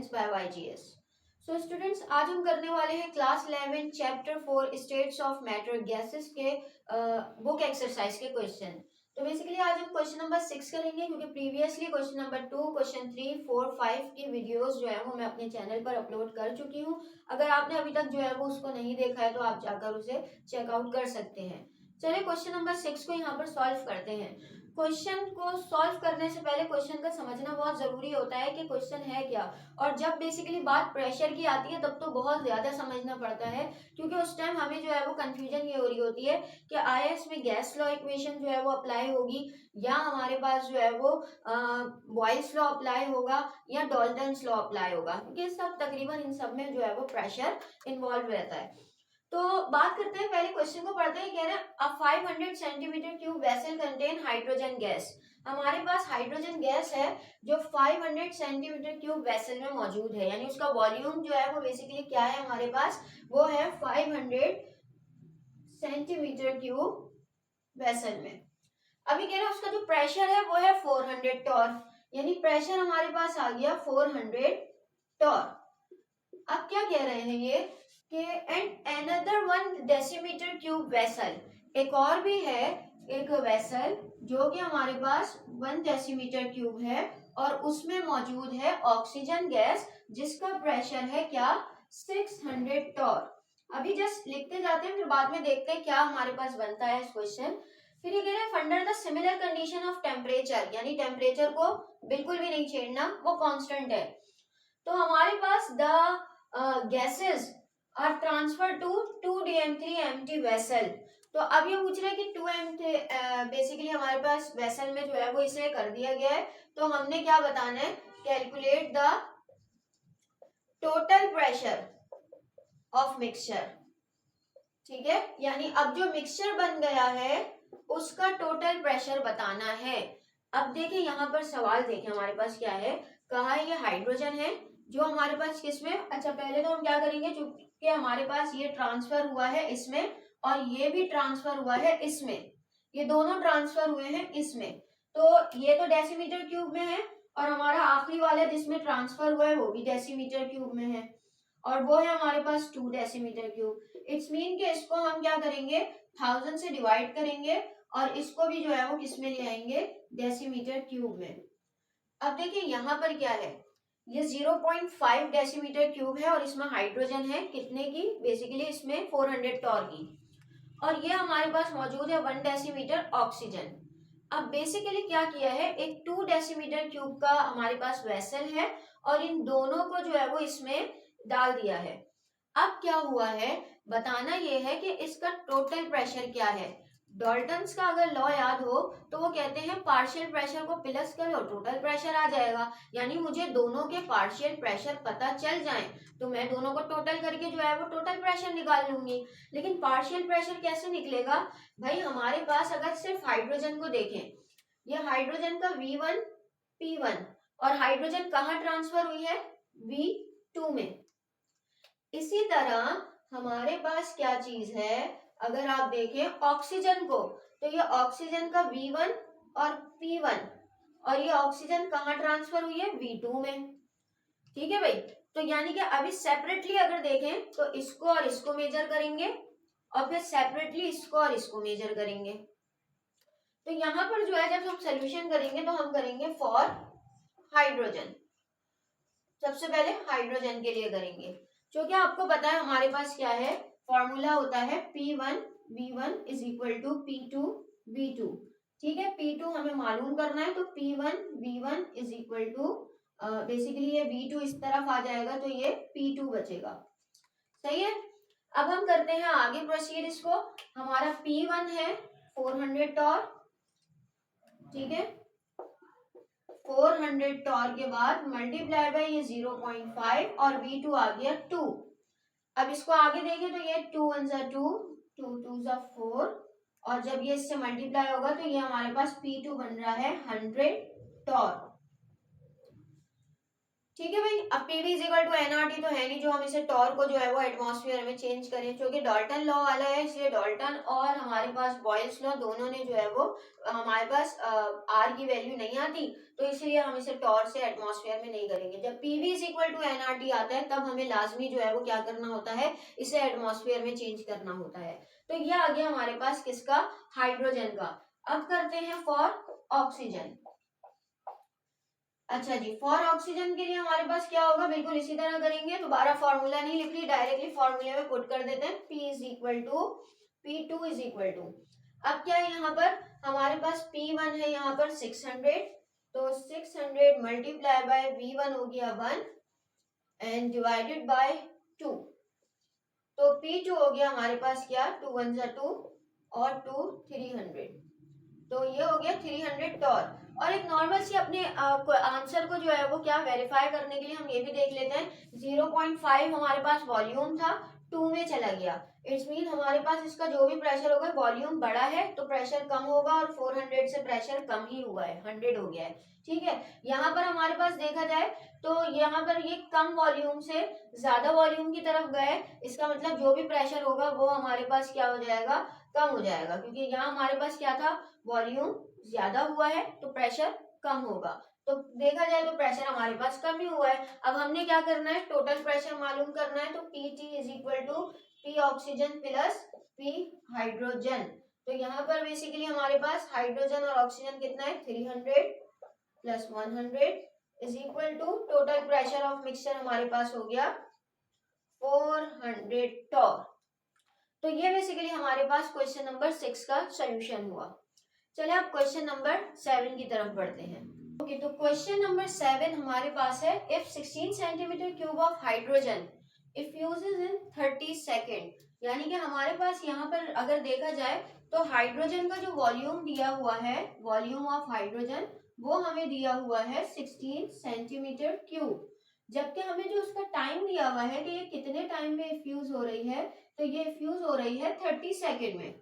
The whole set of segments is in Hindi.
Science by YGS। So students, आज हम करने वाले हैं class 11 chapter 4 states of matter gases के बुक एक्सरसाइज के क्वेश्चन। तो बेसिकली आज हम क्वेश्चन नंबर 6 करेंगे, क्योंकि प्रीवियसली क्वेश्चन नंबर 2, क्वेश्चन 3, 4, 5 की वीडियोस जो है वो मैं अपने चैनल पर अपलोड कर चुकी हूँ। अगर आपने अभी तक जो है वो उसको नहीं देखा है तो आप जाकर उसे चेकआउट कर सकते हैं। चलिए क्वेश्चन नंबर 6 को यहाँ पर सॉल्व करते हैं। क्वेश्चन को सॉल्व करने से पहले क्वेश्चन का समझना बहुत जरूरी होता है कि क्वेश्चन है क्या। और जब बेसिकली बात प्रेशर की आती है तब तो बहुत ज्यादा समझना पड़ता है, क्योंकि उस टाइम हमें जो है वो कंफ्यूजन ये हो रही होती है कि आया इसमें गैस लॉ इक्वेशन जो है वो अप्लाई होगी, या हमारे पास जो है वो बॉयल्स लॉ अप्लाई होगा, या डाल्टन्स लॉ अप्लाई होगा, क्योंकि सब तकरीबन इन सब में जो है वो प्रेशर इन्वॉल्व रहता है। तो बात करते हैं, पहले क्वेश्चन को पढ़ते हैं। कह रहे हैं अ 500 centimetre cube vessel contain hydrogen gas. हमारे पास हाइड्रोजन गैस है जो 500 सेंटीमीटर क्यूब वेसल में मौजूद है, यानी उसका वॉल्यूम जो है वो बेसिकली क्या है हमारे पास, वो है 500 सेंटीमीटर क्यूब वेसल में। अभी कह रहे हैं उसका जो प्रेशर है वो है 400 टॉर, यानी प्रेशर हमारे पास आ गया 400 टॉर। अब क्या कह रहे हैं ये कि and another 1 decimetre cube vessel, एक और भी है एक वेसल जो कि हमारे पास 1 डेसीमीटर क्यूब है और उसमें मौजूद है ऑक्सीजन गैस जिसका प्रेशर है क्या, 600 टॉर। अभी जस्ट लिखते जाते हैं, फिर बाद में देखते हैं क्या हमारे पास बनता है इस क्वेश्चन। फिर ये कह रहे हैं under the similar condition of temperature, यानी टेम्परेचर को बिल्कुल भी नहीं छेड़ना, वो कांस्टेंट है। तो हमारे पास the gases are transfer to 2DM3 empty vessel. तो अब ये पूछ रहे हैं कि 2 बेसिकली हमारे पास वेसल में जो है वो इसे कर दिया गया है, तो हमने क्या बताना है, calculate the total pressure of mixture. ठीक है, यानी अब जो मिक्सचर बन गया है उसका टोटल प्रेशर बताना है। अब देखिए यहाँ पर सवाल देखिए हमारे पास क्या है, कहा है ये हाइड्रोजन है जो हमारे पास किसमें, अच्छा पहले तो हम क्या करेंगे, चूंकि हमारे पास ये ट्रांसफर हुआ है इसमें और ये भी ट्रांसफर हुआ है इसमें, ये दोनों ट्रांसफर हुए हैं इसमें, तो ये तो डेसीमीटर क्यूब में है और हमारा आखिरी वाला जिसमें ट्रांसफर हुआ है वो भी डेसीमीटर क्यूब में है, और वो है हमारे पास 2 डेसीमीटर क्यूब। इट्स मीन कि इसको हम क्या करेंगे, 1000 से डिवाइड करेंगे और इसको भी जो है वो किस में ले आएंगे, डेसीमीटर क्यूब में। अब देखिए यहाँ पर क्या है, ये 0.5 डेसीमीटर क्यूब है और इसमें हाइड्रोजन है कितने की, बेसिकली इसमें 400 टॉर की, और ये हमारे पास मौजूद है 1 डेसीमीटर ऑक्सीजन। अब बेसिकली क्या किया है, एक 2 डेसीमीटर क्यूब का हमारे पास वेसल है और इन दोनों को जो है वो इसमें डाल दिया है। अब क्या हुआ है, बताना ये है कि इसका टोटल प्रेशर क्या है। डाल्टन्स का अगर लॉ याद हो तो वो कहते हैं पार्शियल प्रेशर को प्लस करो टोटल प्रेशर आ जाएगा, यानी मुझे दोनों के पार्शियल प्रेशर पता चल जाएं तो मैं दोनों को टोटल करके जो है वो टोटल प्रेशर निकाल लूंगी। लेकिन पार्शियल प्रेशर कैसे निकलेगा भाई, हमारे पास अगर सिर्फ हाइड्रोजन को देखें, ये हाइड्रोजन का V1 P1 और हाइड्रोजन कहाँ ट्रांसफर हुई है, V2 में। इसी तरह हमारे पास क्या चीज है, अगर आप देखें ऑक्सीजन को, तो ये ऑक्सीजन का V1 और P1 और ये ऑक्सीजन कहाँ ट्रांसफर हुई है, V2 में। ठीक है भाई, तो यानी कि अभी सेपरेटली अगर देखें तो इसको और इसको मेजर करेंगे और फिर सेपरेटली इसको और इसको मेजर करेंगे। तो यहाँ पर जो है जब हम सोल्यूशन करेंगे तो हम करेंगे फॉर हाइड्रोजन, सबसे पहले हाइड्रोजन के लिए करेंगे, क्योंकि आपको पता है हमारे पास क्या है, फॉर्मूला होता है P1V1 is equal to P2V2। ठीक है, P2 हमें मालूम करना है, तो P1V1 is equal to basically ये V2 इस तरफ आ जाएगा तो ये P2 बचेगा। सही है, अब हम करते हैं आगे प्रोसीड। इसको हमारा P1 है 400 टॉर, ठीक है, 400 टॉर के बाद मल्टीप्लाई बाय ये 0.5 और V2 आ गया 2। अब इसको आगे देखें तो ये 2 1 जा 2, 2 2 जा 4, और जब ये इससे मल्टीप्लाई होगा तो ये हमारे पास P2 बन रहा है 100 टॉर। ठीक है भाई। अब PV is equal to NRT तो है नहीं जो हम इसे टॉर को जो है वो एटमॉस्फेयर में चेंज करें, क्योंकि डाल्टन लॉ वाला है, इसलिए डाल्टन और हमारे पास बॉयल्स लॉ दोनों ने जो है वो हमारे पास आर की वैल्यू नहीं आती, तो इसलिए हम इसे टॉर से एटमॉस्फेयर में नहीं करेंगे। जब PV is equal to NRT आता है तब हमें लाजमी जो है वो क्या करना होता है, इसे एटमॉस्फेयर में चेंज करना होता है। तो ये आ गया हमारे पास किसका, हाइड्रोजन का। अब करते हैं फॉर ऑक्सीजन। अच्छा जी, फॉर ऑक्सीजन के लिए हमारे पास क्या होगा, बिल्कुल इसी तरह करेंगे, दोबारा फॉर्मूला नहीं लिख रही, डायरेक्टली फॉर्मूले में पुट कर देते हैं, P is equal to P2 is equal to, अब क्या है यहाँ पर हमारे पास P1 है यहाँ पर 600, तो 600 मल्टीप्लाई बाय V1 हो गया 1 एंड डिवाइडेड बाय 2, तो P2 हो गया हमारे पास क्या, 2 1 जा 2 और 2 300, तो ये हो गया 300 टॉर। और एक नॉर्मल सी अपने आंसर को जो है वो क्या वेरीफाई करने के लिए हम ये भी देख लेते हैं, 0.5 हमारे पास वॉल्यूम था, 2 में चला गया, इट्स मीन हमारे पास इसका जो भी प्रेशर होगा, वॉल्यूम बड़ा है तो प्रेशर कम होगा, और 400 से प्रेशर कम ही हुआ है, 100 हो गया है। ठीक है, यहाँ पर हमारे पास देखा जाए तो यहाँ पर ये कम वॉल्यूम से ज्यादा वॉल्यूम की तरफ गए, इसका मतलब जो भी प्रेशर होगा वो हमारे पास क्या हो जाएगा, कम हो जाएगा, क्योंकि यहाँ हमारे पास क्या था, वॉल्यूम ज्यादा हुआ है तो प्रेशर कम होगा, तो देखा जाए तो प्रेशर हमारे पास कम ही हुआ है। अब हमने क्या करना है, टोटल प्रेशर मालूम करना है, तो PT is equal to P oxygen plus P hydrogen, तो यहाँ पर बेसिकली हमारे पास हाइड्रोजन और ऑक्सीजन कितना है, 300 plus 100 is equal to total pressure of mixture हमारे पास हो गया 400 टॉर। तो ये बेसिकली हमारे पास क्वेश्चन नंबर 6 का सोल्यूशन हुआ। चलिए अब क्वेश्चन नंबर 7 की तरफ बढ़ते हैं। ओके, तो क्वेश्चन नंबर 7 हमारे पास है, if 16 centimetre cube of hydrogen effuses in 30 second, यानी कि हमारे पास यहाँ पर अगर देखा जाए तो हाइड्रोजन का जो वॉल्यूम दिया हुआ है, वॉल्यूम ऑफ हाइड्रोजन वो हमें दिया हुआ है 16 सेंटीमीटर क्यूब, जबकि हमें जो उसका टाइम दिया हुआ है कि ये कितने टाइम में इफ्यूज हो रही है, तो ये इफ्यूज हो रही है 30 सेकेंड में।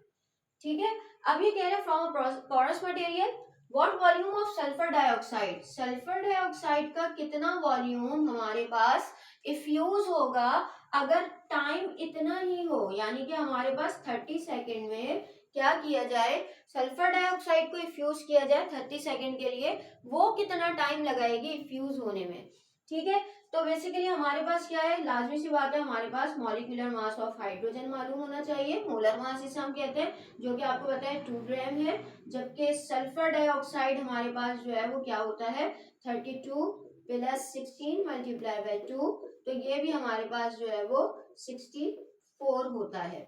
ठीक है, अब ये कह रहे हैं from porous material what volume of sulphur dioxide, sulphur dioxide का कितना वॉल्यूम हमारे पास इफ्यूज होगा अगर टाइम इतना ही हो, यानी कि हमारे पास 30 सेकेंड में क्या किया जाए, सल्फर डाइऑक्साइड को इफ्यूज किया जाए 30 सेकेंड के लिए, वो कितना टाइम लगाएगी इफ्यूज होने में। ठीक है, तो बेसिकली हमारे पास क्या है, लाजमी सी बात है, हमारे पास मॉलिक्यूलर मास ऑफ हाइड्रोजन मालूम होना चाहिए, मोलर मास इसे हम कहते हैं, जो कि आपको पता है 2 ग्राम है, जबकि सल्फर डाइऑक्साइड हमारे पास जो है वो क्या होता है 32 प्लस 16 मल्टीप्लाई बाय 2, तो ये भी हमारे पास जो है वो 64 होता है।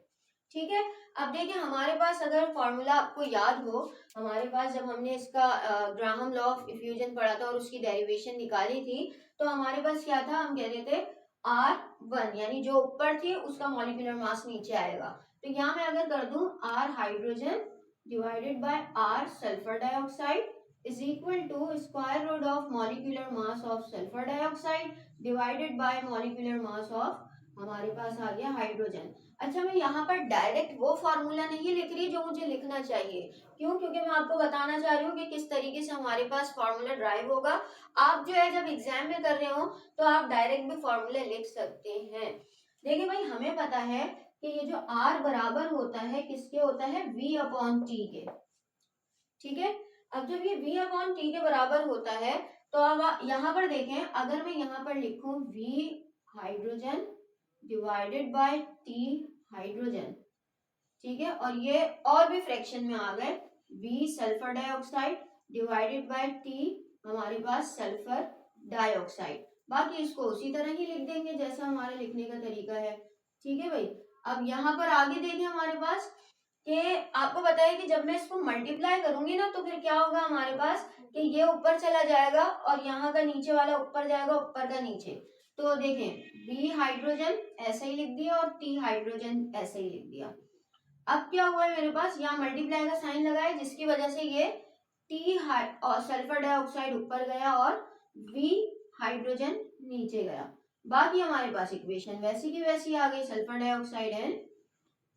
ठीक है, अब देखिए हमारे पास अगर फॉर्मूला आपको याद हो, हमारे पास जब हमने इसका ग्राहम लॉ ऑफ इफ्यूजन पढ़ा था और उसकी डेरिवेशन निकाली थी, तो हमारे पास क्या था, हम कहते थे R1, यानी जो ऊपर थी उसका मॉलिक्यूलर मास नीचे आएगा, तो यहाँ मैं अगर कर दूं R hydrogen divided by R sulphur dioxide is equal to square root of molecular mass of sulphur dioxide divided by molecular mass of हमारे पास आ गया हाइड्रोजन। अच्छा, मैं यहाँ पर डायरेक्ट वो फॉर्मूला नहीं लिख रही जो मुझे लिखना चाहिए, क्यों, क्योंकि मैं आपको बताना चाह रही हूँ कि किस तरीके से हमारे पास फॉर्मूला ड्राइव होगा। आप जो है जब एग्जाम में कर रहे हो तो आप डायरेक्ट भी फॉर्मूला लिख सकते हैं। देखिए भाई, हमें पता है कि ये जो R बराबर होता है किसके होता है, V अपॉन टी के। ठीक है, अब जब ये V अपॉन टी के बराबर होता है तो अब यहाँ पर देखें, अगर मैं यहाँ पर लिखूं V hydrogen divided bye T hydrogen, ठीक है, और ये और भी फ्रैक्शन में आ गए, V sulphur dioxide divided bye T हमारे पास सल्फर डाइऑक्साइड, बाकी इसको उसी तरह ही लिख देंगे जैसा हमारे लिखने का तरीका है। ठीक है भाई, अब यहाँ पर आगे देखिए हमारे पास कि आपको पता है कि जब मैं इसको मल्टीप्लाई करूंगी ना तो फिर क्या होगा हमारे पास कि ये ऊपर चला जाएगा और यहाँ का नीचे वाला ऊपर जाएगा, ऊपर का नीचे, तो देखें बी हाइड्रोजन ऐसे ही लिख दिया और टी हाइड्रोजन ऐसे ही लिख दिया। अब क्या हुआ है मेरे पास, यहाँ मल्टीप्लाई का साइन लगा है जिसकी वजह से ये टी और सल्फर डाइऑक्साइड ऊपर गया और वी हाइड्रोजन नीचे गया, बाकी हमारे पास इक्वेशन वैसी की वैसी आ गई, सल्फर डाइऑक्साइड एंड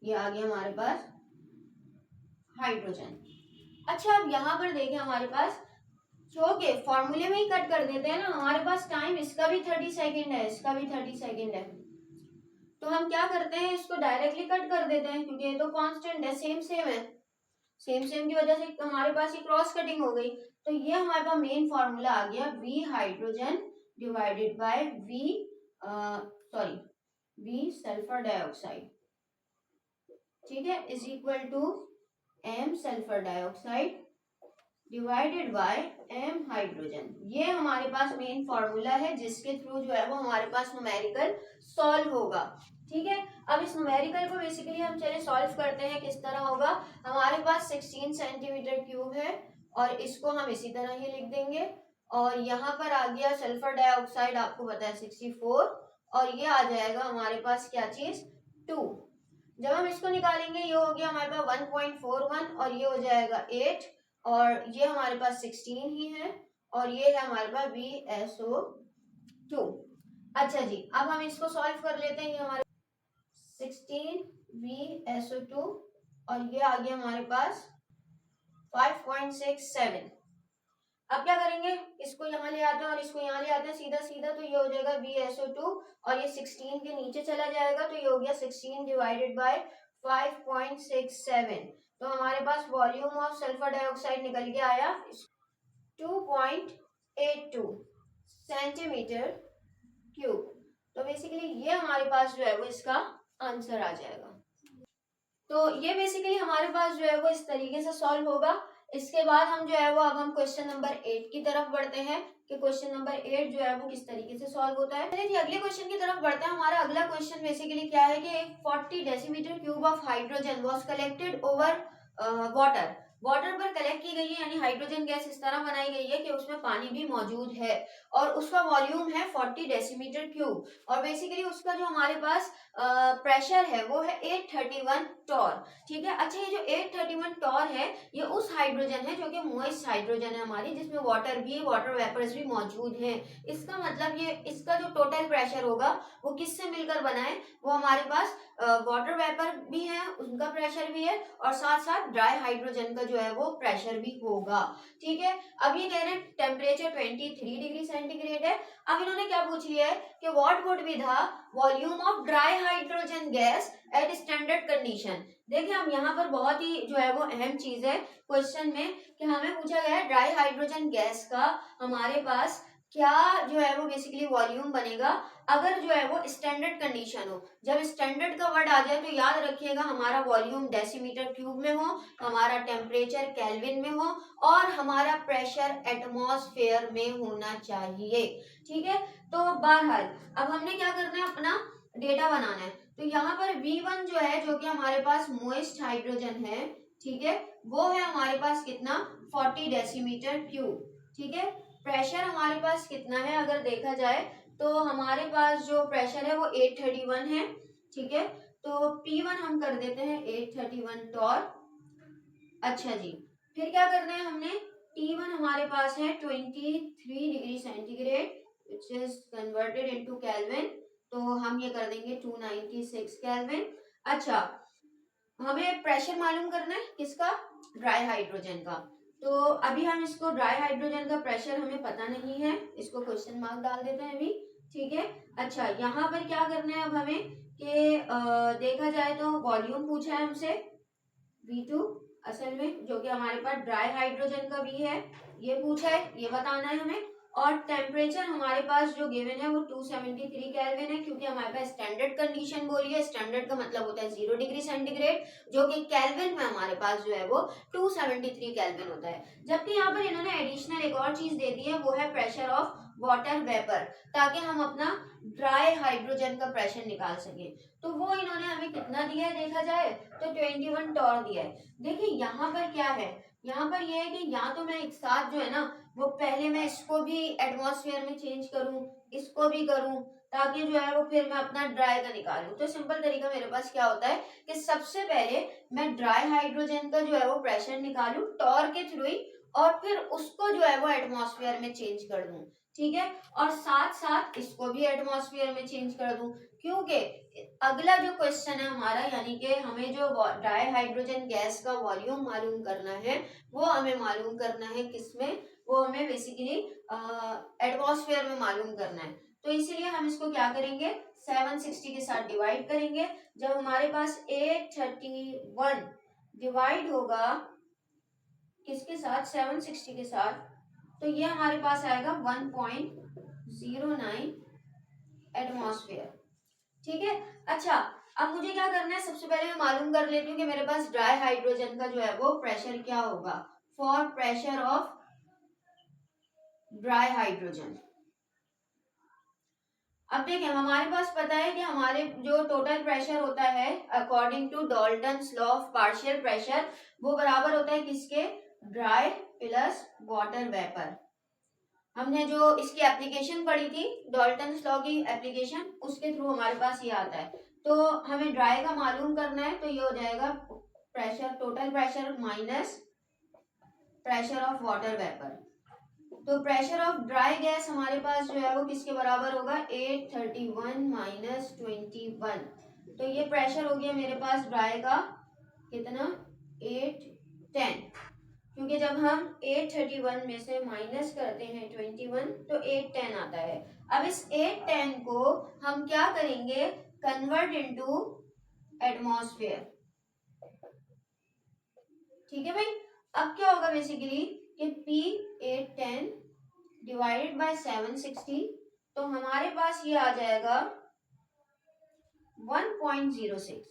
ये आ गया हमारे पास हाइड्रोजन। अच्छा, अब यहाँ पर देखें हमारे पास ओके, फॉर्मूले में ही कट कर देते हैं ना, हमारे पास टाइम इसका भी 30 सेकेंड है, इसका भी 30 सेकेंड है, तो हम क्या करते हैं इसको डायरेक्टली कट कर देते हैं क्योंकि ये तो कांस्टेंट है, सेम सेम है, सेम सेम की वजह से हमारे पास ये क्रॉस कटिंग हो गई। तो ये हमारे पास मेन फॉर्मूला आ गया, V hydrogen divided by V sulphur dioxide, ठीक है, is equal to M sulphur dioxide divided by M hydrogen. ये हमारे पास मेन फॉर्मूला है जिसके थ्रू जो है वो हमारे पास न्यूमेरिकल सॉल्व होगा, ठीक है। अब इस न्यूमेरिकल को बेसिकली हम चले सॉल्व करते हैं, किस तरह होगा। हमारे पास 16 सेंटीमीटर क्यूब है और इसको हम इसी तरह ही लिख देंगे, और यहाँ पर आ गया सल्फर डाइऑक्साइड, आपको पता है 64, और ये आ जाएगा हमारे पास क्या चीज 2। जब हम इसको निकालेंगे ये हो गया हमारे पास 1.41 और ये हो जाएगा 8, और ये हमारे पास 16 ही है, और ये है हमारे पास VSO2। अच्छा जी, अब हम इसको सॉल्व कर लेते हैं। ये हमारे 16 VSO2 और ये आ गया हमारे पास 5.67। अब क्या करेंगे, इसको यहाँ ले आते हैं और इसको यहाँ ले आते हैं सीधा सीधा, तो ये हो जाएगा VSO2 और ये 16 के नीचे चला जाएगा, तो ये हो गया 16 डिवाइडेड बाय 5.67। तो हमारे पास वॉल्यूम ऑफ सल्फर डाइऑक्साइड निकल के आया 2.82 सेंटीमीटर क्यूब। तो बेसिकली ये हमारे पास जो है वो इसका आंसर आ जाएगा। तो ये बेसिकली हमारे पास जो है वो इस तरीके से सॉल्व होगा। इसके बाद हम जो है वो अब हम क्वेश्चन नंबर 8 की तरफ बढ़ते हैं कि क्वेश्चन नंबर 8 जो है वो किस तरीके से सॉल्व होता है। चलिए अगले क्वेश्चन की तरफ बढ़ते हैं। हमारा अगला क्वेश्चन बेसिकली क्या है कि 40 decimetre cube of hydrogen was collected over water. Water पर कलेक्ट की गई है, यानी हाइड्रोजन गैस इस तरह बनाई गई है कि उसमें पानी भी मौजूद है और उसका वॉल्यूम है 40 डेसीमीटर क्यूब, और बेसिकली उसका जो हमारे पास प्रेशर है वो है 831 टॉर, ठीक है। अच्छा, ये जो 831 टॉर है ये उस हाइड्रोजन है जो कि मॉइस्ट हाइड्रोजन है हमारी, जिसमें वाटर वेपर्स भी मौजूद हैं। इसका मतलब ये इसका जो टोटल प्रेशर होगा वो किससे मिलकर बना है, वो हमारे पास वाटर वेपर भी है, उनका प्रेशर भी है, और साथ साथ ड्राई हाइड्रोजन का जो है वो प्रेशर भी होगा, ठीक है। अब ये कह रहे हैं टेम्परेचर 23 डिग्री सेंटीग्रेड है। अब इन्होंने क्या पूछ लिया है कि what would be the volume of dry hydrogen gas at standard condition. देखिए हम यहाँ पर बहुत ही जो है वो अहम चीज है क्वेश्चन में कि हमें पूछा गया है ड्राई हाइड्रोजन गैस का हमारे पास क्या जो है वो बेसिकली वॉल्यूम बनेगा अगर जो है वो स्टैंडर्ड कंडीशन हो। जब स्टैंडर्ड का वर्ड आ जाए तो याद रखिएगा हमारा वॉल्यूम डेसीमीटर क्यूब में हो, हमारा टेम्परेचर केल्विन में हो, और हमारा प्रेशर एटमॉस्फेयर में होना चाहिए, ठीक है। तो बहरहाल अब हमने क्या करना है, अपना डेटा बनाना है। तो यहाँ पर V1 जो है जो कि हमारे पास मोइस्ट हाइड्रोजन है, ठीक है, वो है हमारे पास कितना 40 डेसीमीटर क्यूब, ठीक है। प्रेशर हमारे पास कितना है अगर देखा जाए तो हमारे पास जो प्रेशर है वो 831 है, ठीक है। तो P1 हम कर देते हैं 831 टॉर। अच्छा जी, फिर क्या करना है हमने, T1 हमारे पास है 23 degree centigrade which is converted into kelvin, तो हम ये कर देंगे 296 केल्विन। अच्छा, हमें प्रेशर मालूम करना है किसका, ड्राई हाइड्रोजन का। तो अभी हम इसको ड्राई हाइड्रोजन का प्रेशर हमें पता नहीं है, इसको क्वेश्चन मार्क डाल देते हैं अभी, ठीक है। अच्छा, यहाँ पर क्या करना है अब हमें कि देखा जाए तो वॉल्यूम पूछा है हमसे V2 असल में जो कि हमारे पास ड्राई हाइड्रोजन का भी है, ये पूछा है, ये बताना है हमें। और टेम्परेचर हमारे पास जो गिवन है वो 273 केल्विन है, क्योंकि हमारे पास स्टैंडर्ड कंडीशन बोली है। स्टैंडर्ड का मतलब होता है 0 डिग्री सेंटीग्रेड, जो कि केल्विन में हमारे पास जो है वो 273 केल्विन होता है। जबकि यहाँ पर इन्होंने एडिशनल एक और चीज दे दी है, वो है प्रेशर ऑफ वाटर वेपर, ताकि हम अपना ड्राई हाइड्रोजन का प्रेशर निकाल सके। तो वो इन्होंने हमें कितना दिया है देखा जाए तो 21 टॉर दिया है। देखिए यहाँ पर क्या है, यहाँ पर यह है कि या तो मैं एक साथ जो है ना वो पहले मैं इसको भी एटमॉस्फेयर में चेंज करूं, इसको भी करूं, ताकि जो है वो फिर मैं अपना ड्राई का निकालूं। तो सिंपल तरीका मेरे पास क्या होता है कि सबसे पहले मैं ड्राई हाइड्रोजन का जो है वो प्रेशर निकालूं टॉर के थ्रू ही, और फिर उसको जो है वो एटमॉस्फेयर में चेंज कर दूं, ठीक है, और साथ साथ इसको भी एटमॉस्फेयर में चेंज कर दूं, क्योंकि अगला जो क्वेश्चन है हमारा, यानी कि हमें जो ड्राई हाइड्रोजन गैस का वॉल्यूम मालूम करना है, वो हमें मालूम करना है किसमें, वो हमें बेसिकली एटमॉस्फेयर में मालूम करना है। तो इसीलिए हम इसको क्या करेंगे, 760 के साथ डिवाइड करेंगे। जब हमारे पास 831 डिवाइड होगा किसके साथ, 760 के साथ, तो ये हमारे पास आएगा 1.09 एटमॉस्फेयर। ठीक है, अच्छा अब मुझे क्या करना है, सबसे पहले मैं मालूम कर लेती हूँ कि मेरे पास ड्राई हाइड्रोजन का जो है वो प्रेशर क्या होगा, for pressure of dry hydrogen. अब देखें, हमारे पास पता है कि हमारे जो टोटल प्रेशर होता है according to Dalton's law of partial pressure, वो बराबर होता है किसके, ड्राई प्लस वाटर वेपर। हमने जो इसकी एप्लीकेशन पढ़ी थी, डाल्टन्स लॉ की एप्लीकेशन, उसके थ्रू हमारे पास ये आता है। तो हमें ड्राई का मालूम करना है, तो ये हो जाएगा pressure, total pressure minus pressure of water vapour. तो प्रेशर ऑफ ड्राई गैस हमारे पास जो है वो किसके बराबर होगा, 831 माइनस 21। तो ये प्रेशर हो गया मेरे पास ड्राई का कितना, 810, क्योंकि जब हम 831 में से माइनस करते हैं 21 तो 810 आता है। अब इस 810 को हम क्या करेंगे, कन्वर्ट इनटू एटमॉस्फेयर। ठीक है भाई, अब क्या होगा बेसिकली कि P810 डिवाइडेड बाय 760, तो हमारे पास ये आ जाएगा 1.06।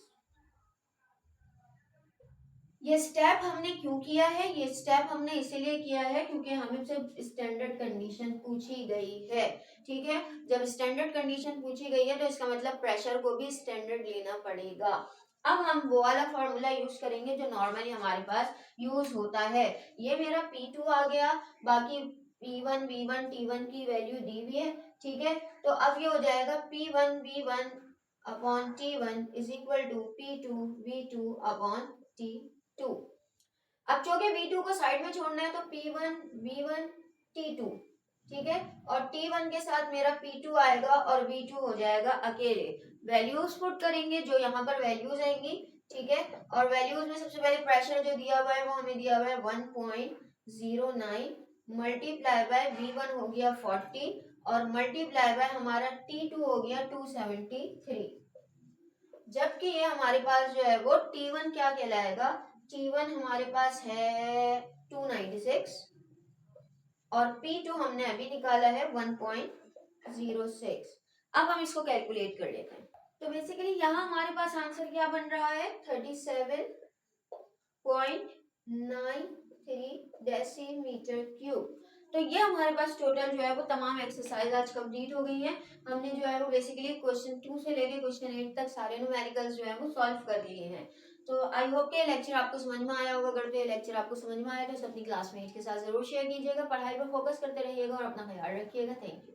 ये स्टेप हमने क्यों किया है, ये स्टेप हमने इसीलिए किया है क्योंकि हमें सिर्फ स्टैंडर्ड कंडीशन पूछी गई है। ठीक है, जब स्टैंडर्ड कंडीशन पूछी गई है तो इसका मतलब प्रेशर को भी स्टैंडर्ड लेना पड़ेगा। अब हम वो वाला फॉर्मूला यूज करेंगे जो नॉर्मली हमारे पास यूज होता है। ये मेरा P2 आ गया, बाकी P1 V1 T1 की वैल्यू दी हुई है। ठीक है, तो अब ये हो जाएगा P1 V1 upon T1 is equal to P2 V2 upon T2। अब चूंकि V2 को साइड में छोड़ना है तो P1 V1 T2, ठीक है, और T1 के साथ मेरा P2 आएगा और V2 हो जाएगा अकेले। वैल्यूज पुट करेंगे, जो यहाँ पर वैल्यूज आएंगी, ठीक है, और वैल्यूज में सबसे पहले प्रेशर जो दिया हुआ है वो हमें दिया हुआ है 1.09 मल्टीप्लाई बाय V1 हो गया 40 और मल्टीप्लाई बाय हमारा T2 हो गया 273। जबकि ये हमारे पास जो है वो T1 क्या कहलाएगा, T1 हमारे पास है 296 और P2 हमने अभी निकाला है 1.06। अब हम इसको कैलकुलेट कर लेते हैं। तो बेसिकली यहाँ हमारे पास आंसर क्या बन रहा है, 37.93 डेसीमीटर क्यूब। तो ये हमारे पास टोटल जो है वो तमाम एक्सरसाइज आज कंप्लीट हो गई है। हमने जो है वो बेसिकली क्वेश्चन 2 से लेके क्वेश्चन 8 तक सारे न्यूमेरिकल्स जो है वो सॉल्व कर लिए हैं। तो आई होप के लेक्चर आपको समझ में आया होगा। अगर तो ये लेक्चर आपको समझ में आया तो अपनी क्लासमेट के साथ जरूर शेयर कीजिएगा, पढ़ाई पर फोकस करते रहिएगा और अपना ख्याल रखिएगा। Thank you.